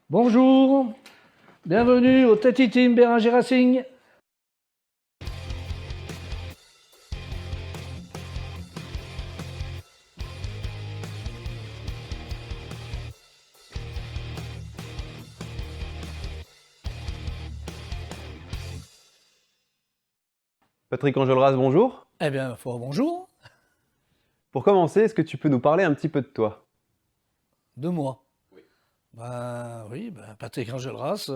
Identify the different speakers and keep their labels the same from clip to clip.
Speaker 1: Bonjour, bienvenue au Tati Team Béranger Racing.
Speaker 2: Patrick Enjolras, bonjour.
Speaker 1: Eh bien, bonjour,
Speaker 2: Pour commencer, est-ce que tu peux nous parler un petit peu de toi?
Speaker 1: de moi. Oui, Patrick Enjolras,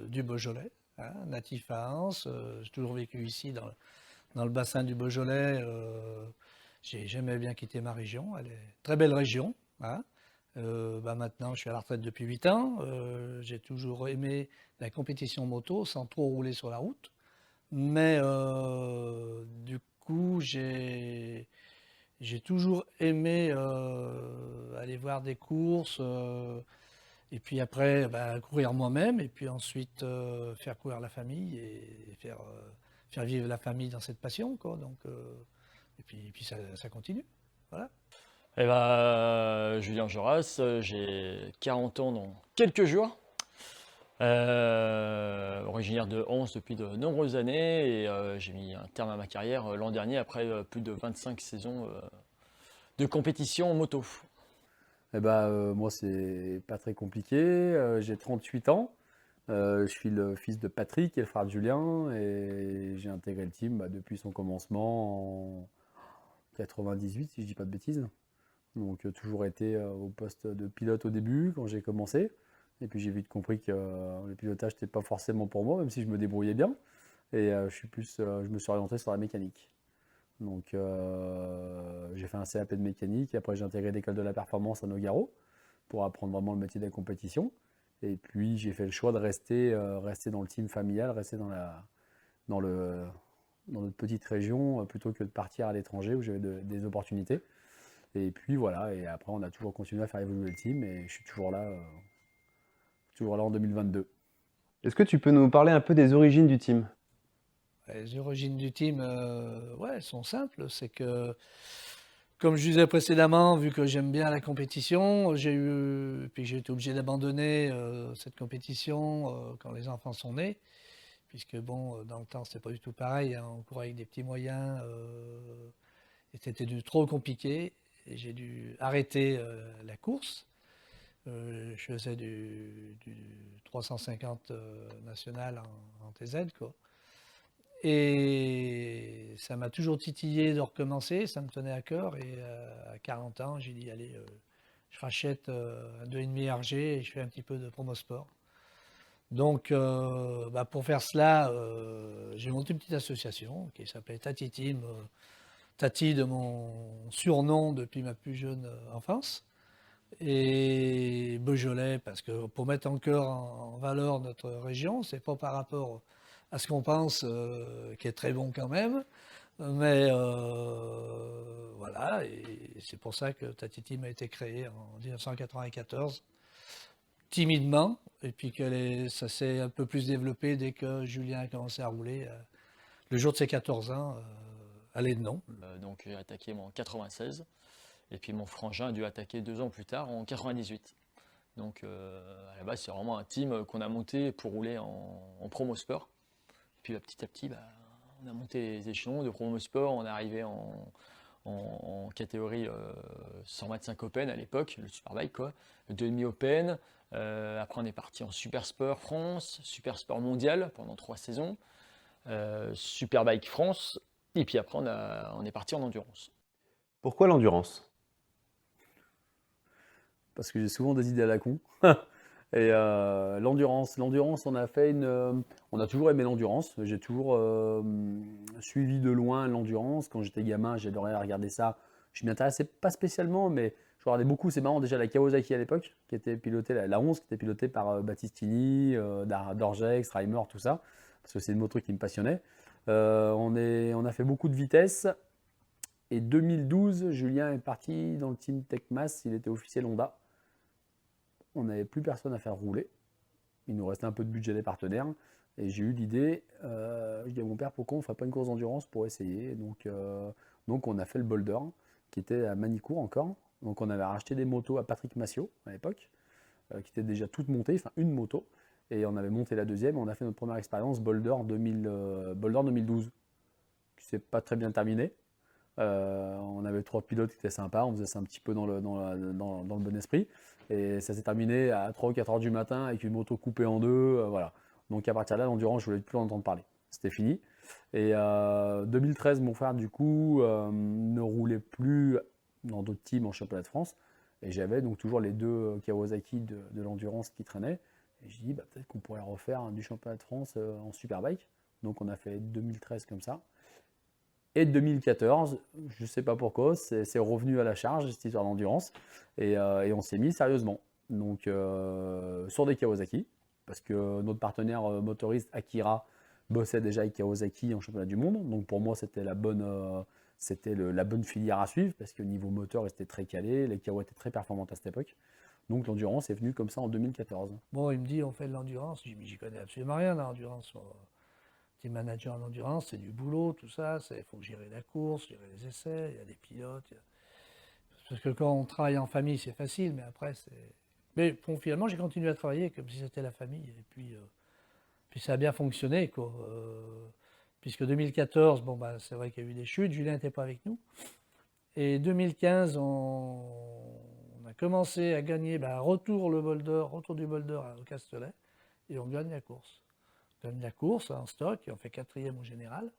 Speaker 1: du Beaujolais, hein, natif à Anse. J'ai toujours vécu ici dans le bassin du Beaujolais. J'ai jamais bien quitté ma région. Elle est une très belle région, hein. Maintenant, je suis à la retraite depuis 8 ans. J'ai toujours aimé la compétition moto sans trop rouler sur la route. Mais du coup, j'ai toujours aimé aller voir des courses et puis après courir moi-même et puis ensuite faire courir la famille et faire vivre la famille dans cette passion, quoi. Donc, et puis ça continue. Voilà.
Speaker 3: Julien Joras, j'ai 40 ans dans quelques jours. Originaire de Anse depuis de nombreuses années et j'ai mis un terme à ma carrière l'an dernier après plus de 25 saisons de compétition en moto.
Speaker 4: Moi, c'est pas très compliqué. J'ai 38 ans. Je suis le fils de Patrick et le frère de Julien. Et j'ai intégré le team depuis son commencement en 98, si je dis pas de bêtises. Donc, toujours été au poste de pilote au début, quand j'ai commencé. Et puis, j'ai vite compris que le pilotage n'était pas forcément pour moi, même si je me débrouillais bien. Et je me suis orienté sur la mécanique. Donc, j'ai fait un CAP de mécanique. Et après, j'ai intégré l'école de la performance à Nogaro pour apprendre vraiment le métier de la compétition. Et puis j'ai fait le choix de rester dans le team familial, rester dans, le, dans notre petite région plutôt que de partir à l'étranger où j'avais des opportunités. Et puis voilà, et après on a toujours continué à faire évoluer le team et je suis toujours là en 2022.
Speaker 2: Est-ce que tu peux nous parler un peu des origines du team?
Speaker 1: Les origines du team, ouais, elles sont simples. C'est que, comme je disais précédemment, vu que j'aime bien la compétition, puis j'ai été obligé d'abandonner cette compétition quand les enfants sont nés, puisque bon, dans le temps, c'était pas du tout pareil, hein, on courait avec des petits moyens, et c'était trop compliqué, et j'ai dû arrêter la course. Je faisais du 350 national en TZ, quoi. Et ça m'a toujours titillé de recommencer, ça me tenait à cœur. Et à 40 ans, j'ai dit, allez, je rachète un 2,5 RG et je fais un petit peu de promosport. Donc, pour faire cela, j'ai monté une petite association qui s'appelait Tati Team, Tati de mon surnom depuis ma plus jeune enfance. Et Beaujolais, parce que pour mettre encore en valeur notre région, c'est pas par rapport à ce qu'on pense, qui est très bon quand même, mais voilà, et c'est pour ça que Tati Team a été créée en 1994, timidement, et puis que ça s'est un peu plus développé dès que Julien a commencé à rouler, le jour de ses 14 ans, à l'aide-non.
Speaker 3: Donc j'ai attaqué moi en 96 et puis mon frangin a dû attaquer 2 ans plus tard en 98. Donc à la base c'est vraiment un team qu'on a monté pour rouler en promo sport. Puis petit à petit, on a monté les échelons de promo sport, on est arrivé en catégorie 125 Open à l'époque, le Superbike quoi, le 2,5 Open. Après on est parti en Super Sport France, Super Sport Mondial pendant 3 saisons, Superbike France, et puis après on est parti en endurance.
Speaker 2: Pourquoi l'endurance?
Speaker 4: Parce que j'ai souvent des idées à la con. Et l'endurance, on a toujours aimé l'endurance. J'ai toujours suivi de loin l'endurance. Quand j'étais gamin, j'adorais regarder ça. Je m'y intéressais pas spécialement, mais je regardais beaucoup. C'est marrant déjà la Kawasaki à l'époque, qui était pilotée, la 11, qui était pilotée par Battistini, Dorjex, Reimer, tout ça, parce que c'est une moto qui me passionnait. On a fait beaucoup de vitesse. Et 2012, Julien est parti dans le team Techmas. Il était officiel Honda. On n'avait plus personne à faire rouler. Il nous restait un peu de budget des partenaires. Et j'ai eu l'idée, je dis à mon père, pourquoi on ne ferait pas une course d'endurance pour essayer. Donc on a fait le Boulder, qui était à Manicourt encore. Donc on avait racheté des motos à Patrick Massiot à l'époque. qui était déjà toute montée, enfin une moto. Et on avait monté la deuxième, on a fait notre première expérience Boulder 2012, qui s'est pas très bien terminé. On avait 3 pilotes qui étaient sympas, on faisait ça un petit peu dans le bon esprit. Et ça s'est terminé à 3 ou 4 heures du matin avec une moto coupée en deux. Voilà. Donc à partir de là, l'endurance, je voulais plus en entendre parler. C'était fini. Et 2013, mon frère, du coup, ne roulait plus dans d'autres teams en championnat de France. Et j'avais donc toujours les 2 Kawasaki de l'endurance qui traînaient. Et je dis, bah, peut-être qu'on pourrait refaire du championnat de France en Superbike. Donc on a fait 2013 comme ça. Et 2014, je ne sais pas pourquoi, c'est revenu à la charge, cette histoire d'endurance. Et on s'est mis sérieusement. Donc sur des Kawasaki, parce que notre partenaire motoriste Akira bossait déjà avec Kawasaki en championnat du monde. Donc pour moi, c'était la bonne filière à suivre, parce que niveau moteur, ils étaient très calés, les Kawa étaient très performantes à cette époque. Donc l'endurance est venue comme ça en 2014.
Speaker 1: Bon, il me dit, on fait de l'endurance. Je dis, mais j'y connais absolument rien dans l'endurance. Team manager en endurance, c'est du boulot, tout ça. Il faut gérer la course, gérer les essais, il y a des pilotes. Parce que quand on travaille en famille, c'est facile, mais après, c'est. Mais bon, finalement, j'ai continué à travailler comme si c'était la famille. Et puis ça a bien fonctionné, quoi. Puisque 2014, bon, bah, c'est vrai qu'il y a eu des chutes. Julien n'était pas avec nous. Et 2015, on a commencé à gagner, bah, retour du Boulder au Castellet, et on gagne la course. On gagne la course en stock, et on fait 4e au général.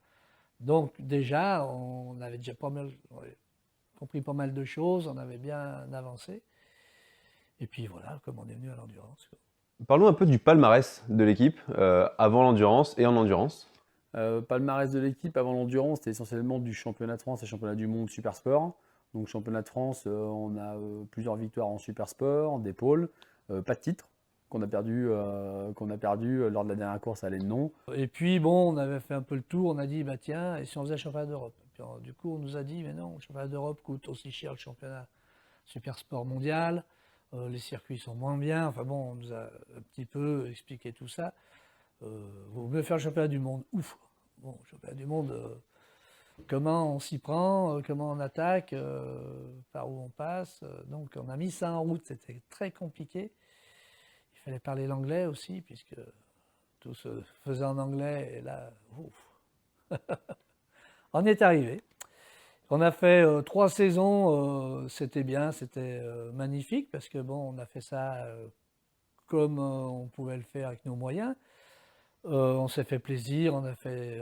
Speaker 1: Donc déjà, on avait déjà compris pas mal de choses, on avait bien avancé. Et puis voilà, comme on est venu à l'endurance.
Speaker 2: Parlons un peu du palmarès de l'équipe avant l'endurance et en endurance.
Speaker 4: Palmarès de l'équipe avant l'endurance, c'était essentiellement du championnat de France et championnat du monde super sport. Donc championnat de France, on a plusieurs victoires en super sport, des pôles, pas de titre qu'on a perdu lors de la dernière course à Lennon.
Speaker 1: Et puis bon, on avait fait un peu le tour, on a dit, bah tiens, et si on faisait le championnat d'Europe? Du coup, on nous a dit, mais non, le championnat d'Europe coûte aussi cher que le championnat super sport mondial, les circuits sont moins bien, enfin bon, on nous a un petit peu expliqué tout ça. Vaut mieux faire le championnat du monde. Ouf. Bon, le championnat du monde, comment on s'y prend, comment on attaque, par où on passe. Donc on a mis ça en route, c'était très compliqué. Il fallait parler l'anglais aussi, puisque tout se faisait en anglais, et là, ouf. On y est arrivé. On a fait 3 saisons, c'était bien, c'était magnifique, parce que bon, on a fait ça comme on pouvait le faire avec nos moyens. On s'est fait plaisir, on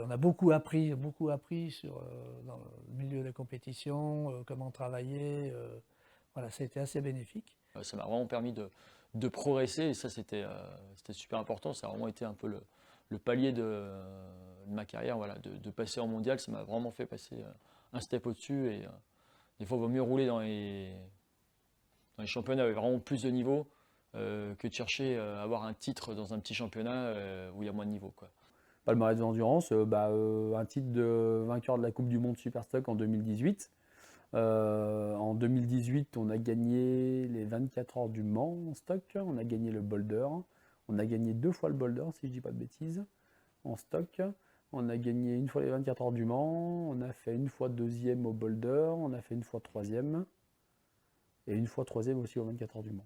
Speaker 1: a beaucoup appris dans le milieu de la compétition, comment travailler. Voilà, ça a été assez bénéfique.
Speaker 3: Ça m'a vraiment permis de progresser, et ça c'était super important. Ça a vraiment été un peu le palier de ma carrière, voilà, de passer en mondial. Ça m'a vraiment fait passer un step au-dessus, et des fois il vaut mieux rouler dans les championnats avec vraiment plus de niveau que de chercher à avoir un titre dans un petit championnat où il y a moins de niveau, quoi.
Speaker 4: Palmarès de l'endurance, un titre de vainqueur de la Coupe du Monde Superstock en 2018. En 2018, on a gagné les 24 heures du Mans en stock, on a gagné le Boulder, on a gagné 2 fois le Boulder, si je ne dis pas de bêtises, en stock. On a gagné une fois les 24 heures du Mans, on a fait une fois 2e au Boulder, on a fait une fois 3e, et une fois 3e aussi aux 24 heures du Mans.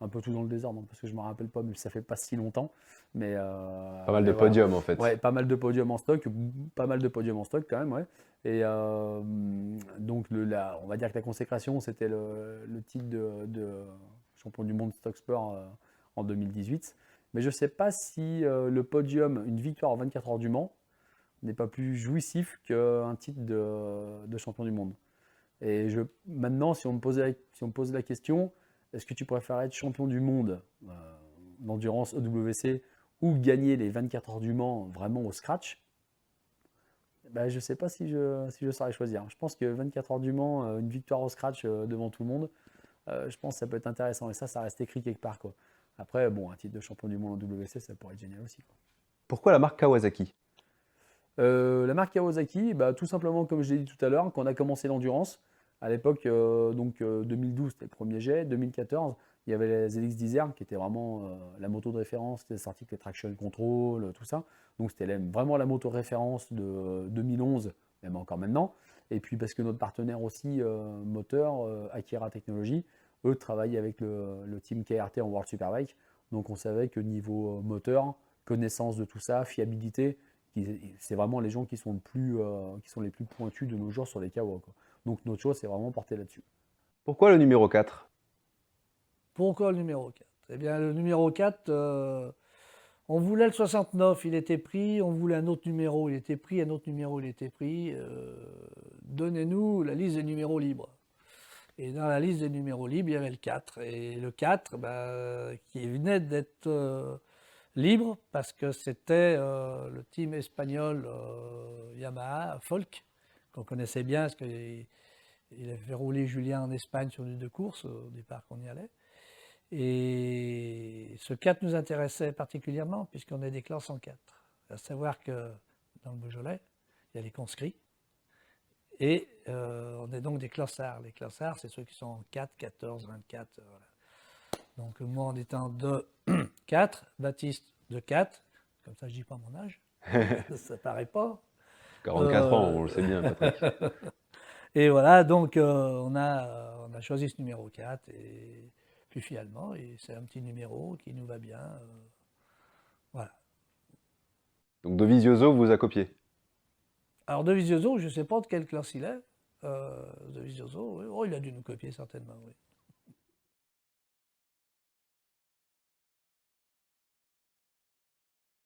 Speaker 4: Un peu tout dans le désordre, parce que je ne me rappelle pas, mais ça fait pas si longtemps. Mais,
Speaker 2: pas mal de podiums en fait.
Speaker 4: Ouais, pas mal de podiums en stock, quand même, ouais. Et donc on va dire que la consécration, c'était le titre de champion du monde stock sport en 2018. Mais je ne sais pas si le podium, une victoire en 24 heures du Mans, n'est pas plus jouissif qu'un titre de champion du monde. Et maintenant, si on me posait la question, est-ce que tu préfères être champion du monde d'endurance EWC ou gagner les 24 heures du Mans vraiment au scratch? Je ne sais pas si je saurais choisir. Je pense que 24 heures du Mans, une victoire au scratch devant tout le monde, je pense que ça peut être intéressant. Et ça reste écrit quelque part, quoi. Après, bon, un titre de champion du monde en WC, ça pourrait être génial aussi, quoi.
Speaker 2: Pourquoi la marque Kawasaki?
Speaker 4: La marque Kawasaki, tout simplement comme je l'ai dit tout à l'heure, quand on a commencé l'endurance, à l'époque, 2012, c'était le premier jet. 2014, il y avait les ZX Desert qui était vraiment la moto de référence, c'était sorti avec les traction control, tout ça. Donc c'était vraiment la moto référence de 2011, même encore maintenant. Et puis parce que notre partenaire aussi moteur, Akira Technologies, eux travaillent avec le team KRT en World Superbike. Donc on savait que niveau moteur, connaissance de tout ça, fiabilité, c'est vraiment les gens qui sont les plus pointus de nos jours sur les KO, quoi. Donc notre choix, c'est vraiment porté là-dessus.
Speaker 2: Pourquoi le numéro 4?
Speaker 1: Pourquoi le numéro 4? Eh bien, le numéro 4, on voulait le 69, il était pris. On voulait un autre numéro, il était pris. Un autre numéro, il était pris. Donnez-nous la liste des numéros libres. Et dans la liste des numéros libres, il y avait le 4. Et le 4, qui venait d'être libre parce que c'était le team espagnol Yamaha, Folk, qu'on connaissait bien parce qu'il avait fait rouler Julien en Espagne sur une de course au départ qu'on y allait. Et ce 4 nous intéressait particulièrement puisqu'on a des classes en 4. À savoir que dans le Beaujolais, il y a les conscrits et on a donc des clossards. Les clossards, c'est ceux qui sont en 4, 14, 24. Voilà. Donc moi en étant de 4, Baptiste de 4, comme ça je dis pas mon âge, ça paraît pas.
Speaker 2: 44 ans, on le sait bien, Patrick.
Speaker 1: Et voilà, donc on a choisi ce numéro 4 et puis finalement, c'est un petit numéro qui nous va bien. Voilà.
Speaker 2: Donc Dovizioso vous a copié.
Speaker 1: Alors Dovizioso, je ne sais pas de quelle classe il est. Dovizioso, oui. Oh, il a dû nous copier certainement, oui.